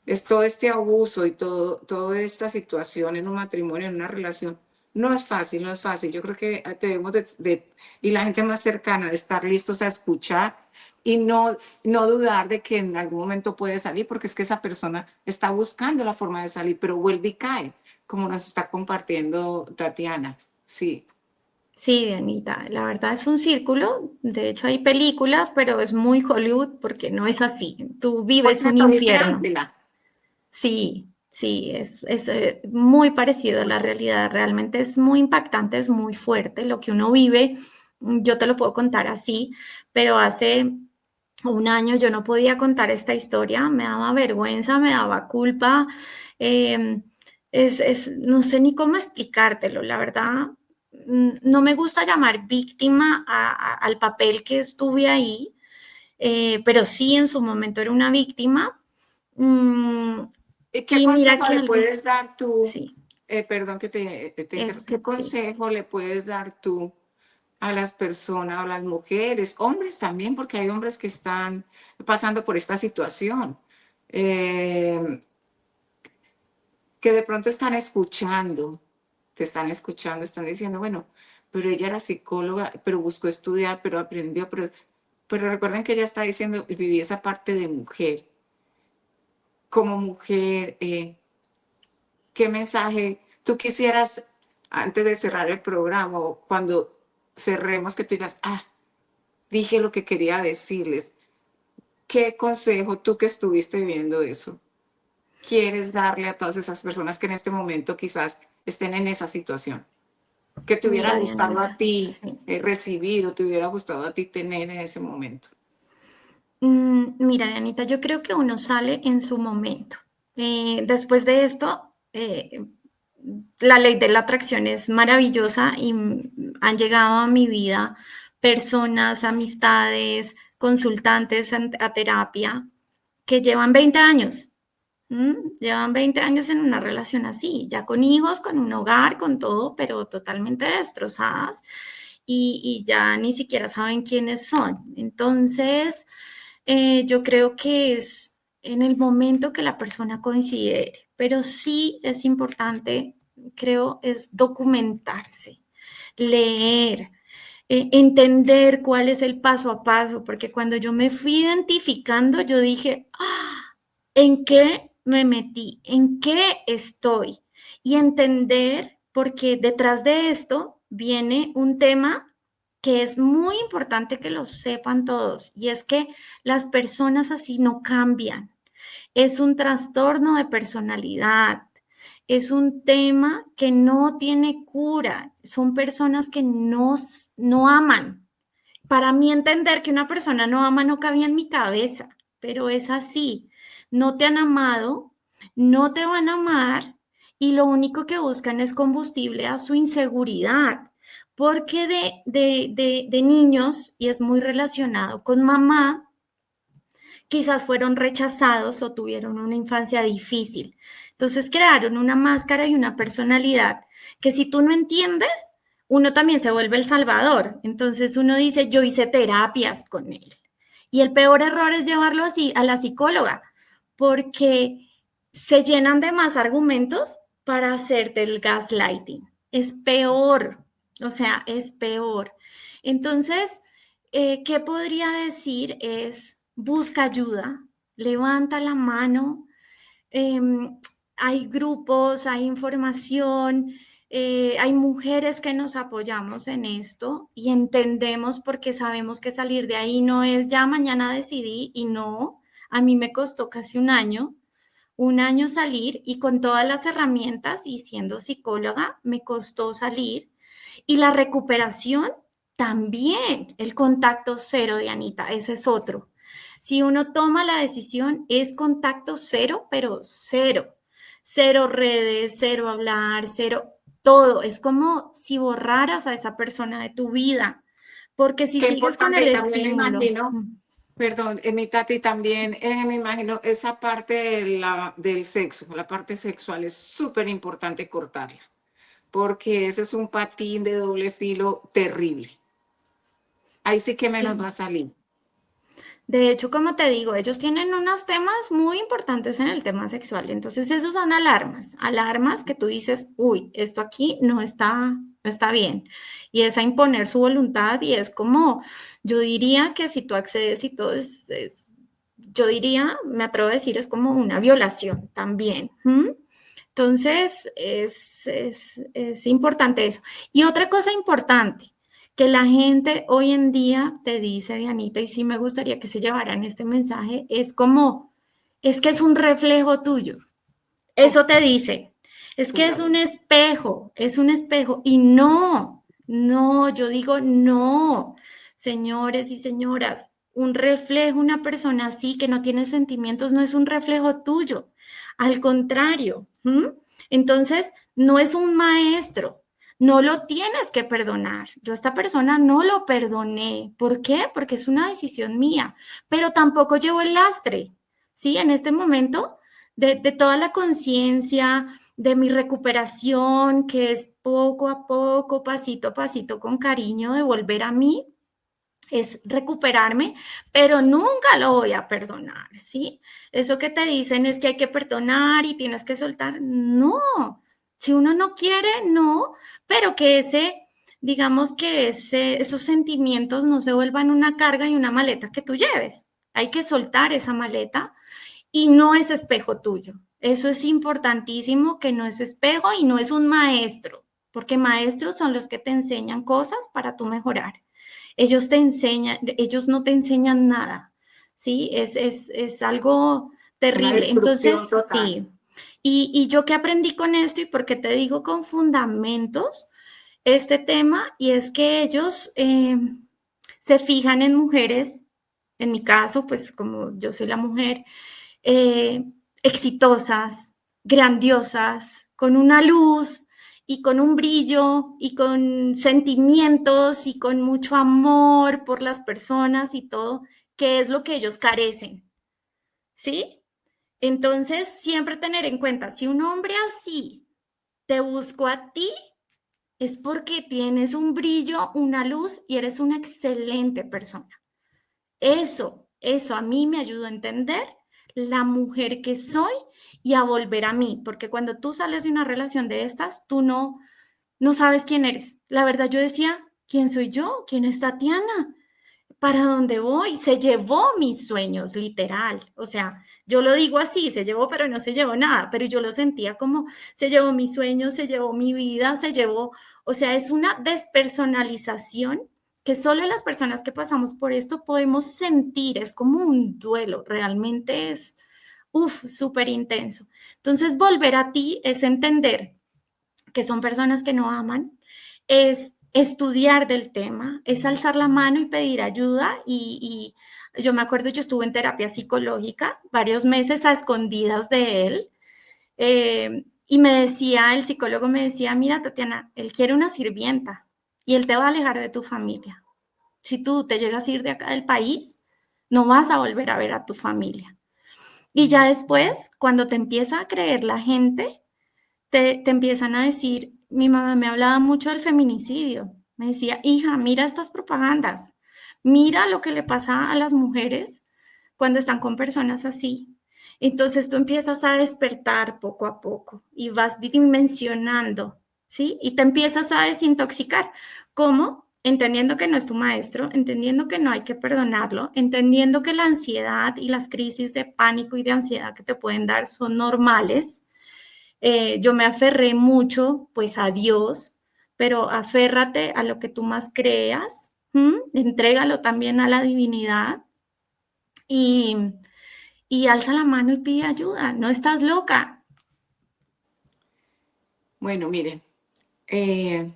es todo este abuso y toda esta situación en un matrimonio, en una relación, no es fácil, no es fácil. Yo creo que debemos y la gente más cercana, de estar listos a escuchar y no dudar de que en algún momento puede salir, porque es que esa persona está buscando la forma de salir, pero vuelve y cae, como nos está compartiendo Tatiana. Sí. Sí, Dianita, la verdad es un círculo. De hecho, hay películas, pero es muy Hollywood porque no es así. Tú Por vives un cierto, ¿viste infierno. Ángela? Sí, sí, es muy parecido a la realidad. Realmente es muy impactante, es muy fuerte lo que uno vive. Yo te lo puedo contar así, pero hace un año yo no podía contar esta historia, me daba vergüenza, me daba culpa. eh, no sé ni cómo explicártelo, la verdad. No me gusta llamar víctima al papel que estuve ahí, pero sí en su momento era una víctima. Mm, ¿Y qué y mira consejo que le algo, puedes dar tú? sí, Perdón que te interrumpa. eso, ¿Qué sí. consejo le puedes dar tú a las personas, a las mujeres, hombres también, porque hay hombres que están pasando por esta situación, eh, que de pronto están escuchando, te están escuchando, están diciendo, bueno, pero ella era psicóloga, pero buscó estudiar, pero aprendió, pero recuerden que ella está diciendo, viví esa parte de mujer. Como mujer, ¿qué mensaje tú quisieras antes de cerrar el programa o cuando cerremos que tú digas, dije lo que quería decirles? ¿Qué consejo tú que estuviste viendo eso quieres darle a todas esas personas que en este momento quizás estén en esa situación? Que te hubiera Mira, gustado a Dianita, ti sí. recibir o te hubiera gustado a ti tener en ese momento. Mira, Dianita, yo creo que uno sale en su momento. Después de esto, la ley de la atracción es maravillosa y han llegado a mi vida personas, amistades, consultantes a terapia que llevan 20 años. Llevan 20 años en una relación así, ya con hijos, con un hogar, con todo, pero totalmente destrozadas y ya ni siquiera saben quiénes son. Entonces, yo creo que es en el momento que la persona considere, pero sí es importante, creo, es documentarse, leer, entender cuál es el paso a paso, porque cuando yo me fui identificando, yo dije, ¿en qué me metí? ¿En qué estoy? Y entender, porque detrás de esto viene un tema que es muy importante que lo sepan todos, y es que las personas así no cambian. Es un trastorno de personalidad, es un tema que no tiene cura, son personas que no aman. Para mí entender que una persona no ama no cabía en mi cabeza, pero es así. No te han amado, no te van a amar y lo único que buscan es combustible a su inseguridad. Porque de niños, y es muy relacionado con mamá, quizás fueron rechazados o tuvieron una infancia difícil. Entonces crearon una máscara y una personalidad que si tú no entiendes, uno también se vuelve el salvador. Entonces uno dice, yo hice terapias con él. Y el peor error es llevarlo así a la psicóloga, porque se llenan de más argumentos para hacerte el gaslighting. Es peor, o sea, es peor. Entonces, ¿qué podría decir? Es busca ayuda, levanta la mano, eh, hay grupos, hay información, hay mujeres que nos apoyamos en esto y entendemos porque sabemos que salir de ahí no es ya mañana decidí y no, a mí me costó casi un año salir y con todas las herramientas y siendo psicóloga me costó salir y la recuperación también, el contacto cero de Anita, ese es otro. Si uno toma la decisión, es contacto cero, pero cero. Cero redes, cero hablar, cero todo. Es como si borraras a esa persona de tu vida, porque si Qué sigues con el importante, y también me estímulo. imagino Perdón, mi Tati, también me imagino esa parte del sexo, la parte sexual es súper importante cortarla, porque ese es un patín de doble filo terrible. Ahí sí que menos va Sí. a salir. De hecho, como te digo, ellos tienen unos temas muy importantes en el tema sexual. Entonces, esos son alarmas, alarmas que tú dices, uy, esto aquí no está bien. Y es a imponer su voluntad y es como, yo diría que si tú accedes y todo yo diría, me atrevo a decir, es como una violación también. ¿M? Entonces, es importante eso. Y otra cosa importante, que la gente hoy en día te dice, Dianita, y sí me gustaría que se llevaran este mensaje, es como, es que es un reflejo tuyo. Oh, Eso te dice, es que es un espejo, y no, no, yo digo no, señores y señoras, un reflejo, una persona así que no tiene sentimientos, no es un reflejo tuyo, al contrario. ¿M? Entonces, no es un maestro, no lo tienes que perdonar. Yo a esta persona no lo perdoné. ¿Por qué? Porque es una decisión mía, pero tampoco llevo el lastre, ¿sí? En este momento de toda la conciencia, de mi recuperación, que es poco a poco, pasito a pasito, con cariño, de volver a mí, es recuperarme, pero nunca lo voy a perdonar, ¿sí? Eso que te dicen es que hay que perdonar y tienes que soltar, no, si uno no quiere, no, pero que digamos que esos sentimientos no se vuelvan una carga y una maleta que tú lleves. Hay que soltar esa maleta y no es espejo tuyo. Eso es importantísimo, que no es espejo y no es un maestro, porque maestros son los que te enseñan cosas para tú mejorar. Ellos te enseñan, ellos no te enseñan nada, ¿sí? Es algo una terrible. destrucción Entonces, total. sí. Y yo que aprendí con esto y porque te digo con fundamentos este tema, y es que ellos se fijan en mujeres, en mi caso, pues como yo soy la mujer, eh, exitosas, grandiosas, con una luz y con un brillo y con sentimientos y con mucho amor por las personas y todo, que es lo que ellos carecen, ¿sí? Entonces, siempre tener en cuenta, si un hombre así te buscó a ti, es porque tienes un brillo, una luz y eres una excelente persona. Eso a mí me ayudó a entender la mujer que soy y a volver a mí, porque cuando tú sales de una relación de estas, tú no sabes quién eres. La verdad, yo decía, ¿quién soy yo? ¿Quién es Tatiana? ¿Para dónde voy? Se llevó mis sueños, literal. O sea, yo lo digo así, se llevó, pero no se llevó nada, pero yo lo sentía como, se llevó mis sueños, se llevó mi vida, se llevó, o sea, es una despersonalización que solo las personas que pasamos por esto podemos sentir, es como un duelo, realmente es, súper intenso. Entonces, volver a ti es entender que son personas que no aman, es estudiar del tema, es alzar la mano y pedir ayuda. Y yo me acuerdo, yo estuve en terapia psicológica varios meses a escondidas de él. Y me decía, el psicólogo me decía, mira, Tatiana, él quiere una sirvienta y él te va a alejar de tu familia. Si tú te llegas a ir de acá del país, no vas a volver a ver a tu familia. Y ya después, cuando te empieza a creer la gente, te empiezan a decir, mi mamá me hablaba mucho del feminicidio, me decía, hija, mira estas propagandas, mira lo que le pasa a las mujeres cuando están con personas así. Entonces tú empiezas a despertar poco a poco y vas dimensionando, ¿sí? Y te empiezas a desintoxicar. ¿Cómo? Entendiendo que no es tu maestro, entendiendo que no hay que perdonarlo, entendiendo que la ansiedad y las crisis de pánico y de ansiedad que te pueden dar son normales. Yo me aferré mucho, pues, a Dios, pero aférrate a lo que tú más creas, ¿m? Entrégalo también a la divinidad y, y alza la mano y pide ayuda. No estás loca. Bueno, miren, eh,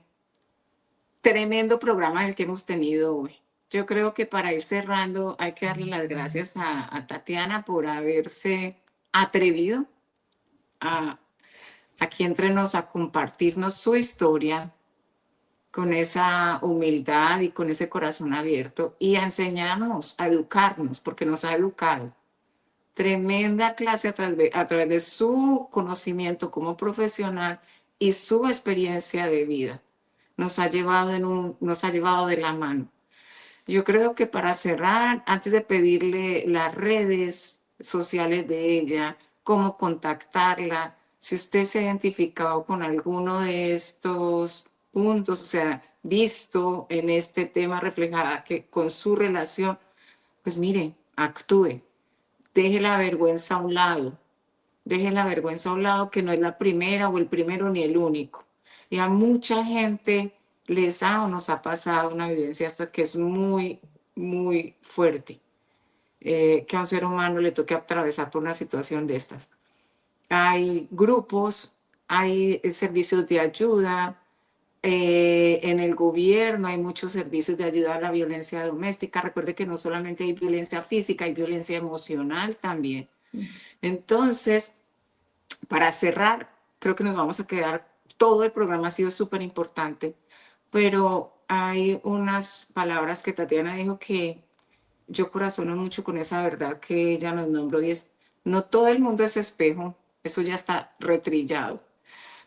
tremendo programa el que hemos tenido hoy. Yo creo que para ir cerrando hay que darle las gracias a Tatiana por haberse atrevido a, aquí entre nos a compartirnos su historia, con esa humildad y con ese corazón abierto y a enseñarnos, a educarnos, porque nos ha educado. Tremenda clase a través de su conocimiento como profesional y su experiencia de vida. Nos ha llevado, nos ha llevado de la mano. Yo creo que para cerrar, antes de pedirle las redes sociales de ella, cómo contactarla, si usted se ha identificado con alguno de estos puntos, o sea, visto en este tema reflejada que con su relación, pues mire, actúe, deje la vergüenza a un lado, deje la vergüenza a un lado, que no es la primera o el primero ni el único. Y a mucha gente les ha o nos ha pasado una vivencia hasta que es muy, muy fuerte, que a un ser humano le toque atravesar por una situación de estas. Hay grupos, hay servicios de ayuda, en el gobierno hay muchos servicios de ayuda a la violencia doméstica. Recuerde que no solamente hay violencia física, hay violencia emocional también. Entonces, para cerrar, creo que nos vamos a quedar, todo el programa ha sido súper importante, pero hay unas palabras que Tatiana dijo que yo corazono mucho con esa verdad que ella nos nombró y es, no todo el mundo es espejo, eso ya está retrillado,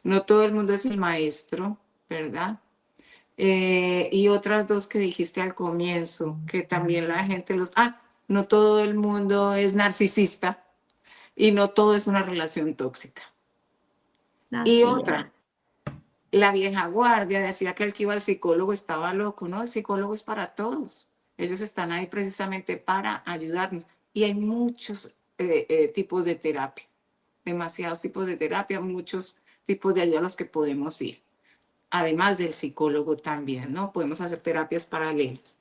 no todo el mundo es el maestro, ¿verdad? Y otras dos que dijiste al comienzo, que también la gente no todo el mundo es narcisista y no todo es una relación tóxica. Y Así otra, es. la vieja guardia decía que el que iba al psicólogo estaba loco, ¿no? El psicólogo es para todos. Ellos están ahí precisamente para ayudarnos. Y hay muchos tipos de terapia, demasiados tipos de terapia, muchos tipos de ayuda a los que podemos ir. Además del psicólogo también, ¿no? Podemos hacer terapias paralelas.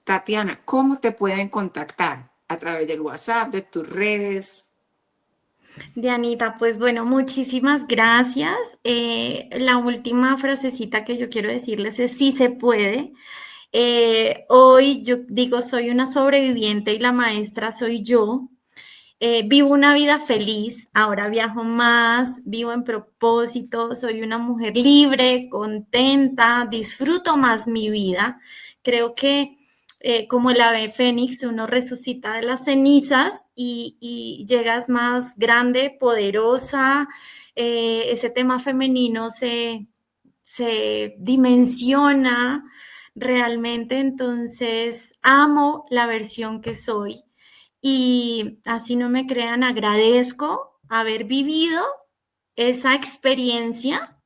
Tatiana, ¿cómo te pueden contactar? A través del WhatsApp, de tus redes. Dianita, pues bueno, muchísimas gracias. La última frasecita que yo quiero decirles es sí se puede. Hoy yo digo soy una sobreviviente y la maestra soy yo. Vivo una vida feliz, ahora viajo más, vivo en propósito, soy una mujer libre, contenta, disfruto más mi vida. Creo que como el ave fénix, uno resucita de las cenizas y llegas más grande, poderosa. Ese tema femenino se dimensiona realmente, entonces amo la versión que soy. Y así no me crean, agradezco haber vivido esa experiencia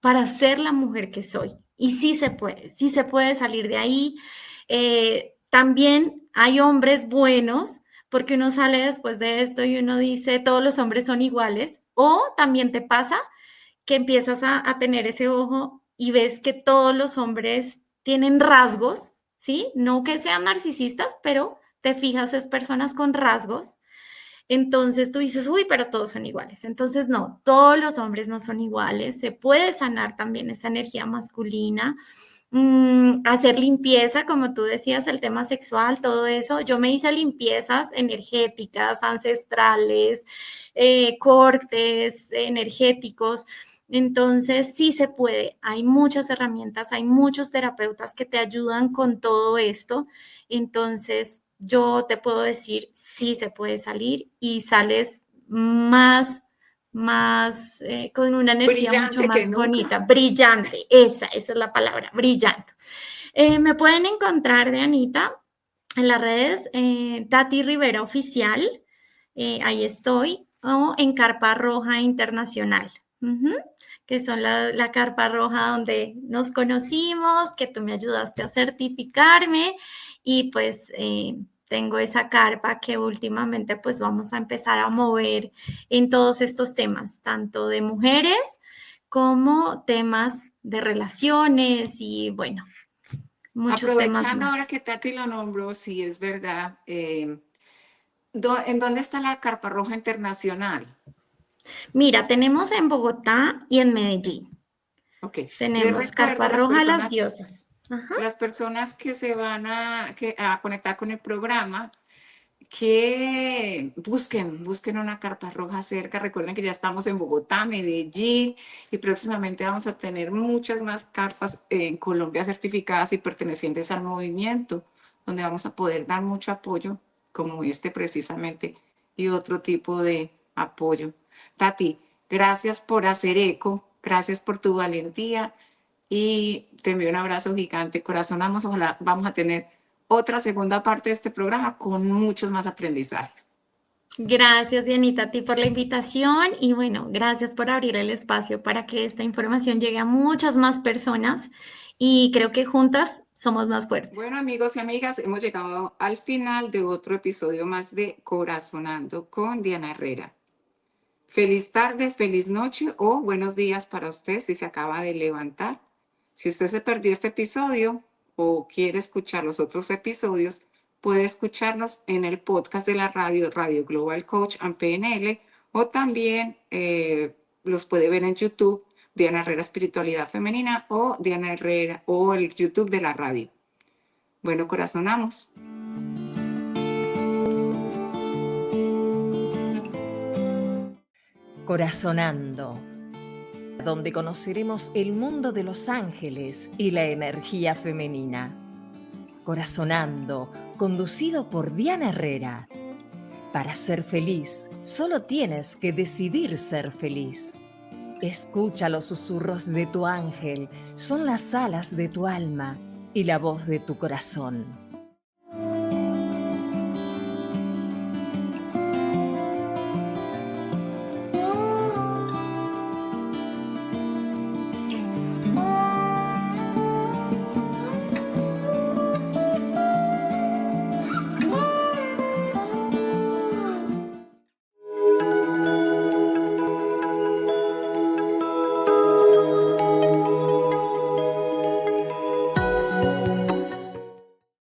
para ser la mujer que soy. Y sí se puede salir de ahí. También hay hombres buenos, porque uno sale después de esto y uno dice, todos los hombres son iguales. O también te pasa que empiezas a tener ese ojo y ves que todos los hombres tienen rasgos, ¿sí? No que sean narcisistas, pero te fijas, es personas con rasgos. Entonces tú dices, uy, pero todos son iguales. Entonces, no, todos los hombres no son iguales. Se puede sanar también esa energía masculina. Hacer limpieza, como tú decías, el tema sexual, todo eso. Yo me hice limpiezas energéticas, ancestrales, cortes energéticos. Entonces, sí se puede. Hay muchas herramientas, hay muchos terapeutas que te ayudan con todo esto. Entonces, yo te puedo decir, sí se puede salir y sales con una energía mucho Brillante que más nunca. bonita, brillante, esa es la palabra, brillante. Me pueden encontrar de Anita en las redes, Tati Rivera Oficial, ahí estoy, o en Carpa Roja Internacional. Que son la carpa roja donde nos conocimos, que tú me ayudaste a certificarme y pues tengo esa carpa que últimamente pues vamos a empezar a mover en todos estos temas, tanto de mujeres como temas de relaciones y bueno, muchos temas Aprovechando ahora más. que Tati lo nombró, sí es verdad. ¿En dónde está la Carpa Roja Internacional? Mira, tenemos en Bogotá y en Medellín. Ok, les Tenemos recuerdo carpa roja a las diosas. Ajá. las personas que se van a conectar con el programa, que busquen una carpa roja cerca. Recuerden que ya estamos en Bogotá, Medellín y próximamente vamos a tener muchas más carpas en Colombia certificadas y pertenecientes al movimiento, donde vamos a poder dar mucho apoyo, como este precisamente, y otro tipo de apoyo. Tati, gracias por hacer eco, gracias por tu valentía y te envío un abrazo gigante. Corazonamos, ojalá vamos a tener otra segunda parte de este programa con muchos más aprendizajes. Gracias, Dianita, a ti por la invitación y bueno, gracias por abrir el espacio para que esta información llegue a muchas más personas y creo que juntas somos más fuertes. Bueno, amigos y amigas, hemos llegado al final de otro episodio más de Corazonando con Diana Herrera. Feliz tarde, feliz noche o buenos días para usted si se acaba de levantar. Si usted se perdió este episodio o quiere escuchar los otros episodios, puede escucharnos en el podcast de la radio Global Coach and PNL, o también los puede ver en YouTube, Diana Herrera Espiritualidad Femenina, o Diana Herrera, o el YouTube de la radio. Bueno, corazonamos. Corazonando, donde conoceremos el mundo de los ángeles y la energía femenina. Corazonando, conducido por Diana Herrera. Para ser feliz, solo tienes que decidir ser feliz. Escucha los susurros de tu ángel, son las alas de tu alma y la voz de tu corazón.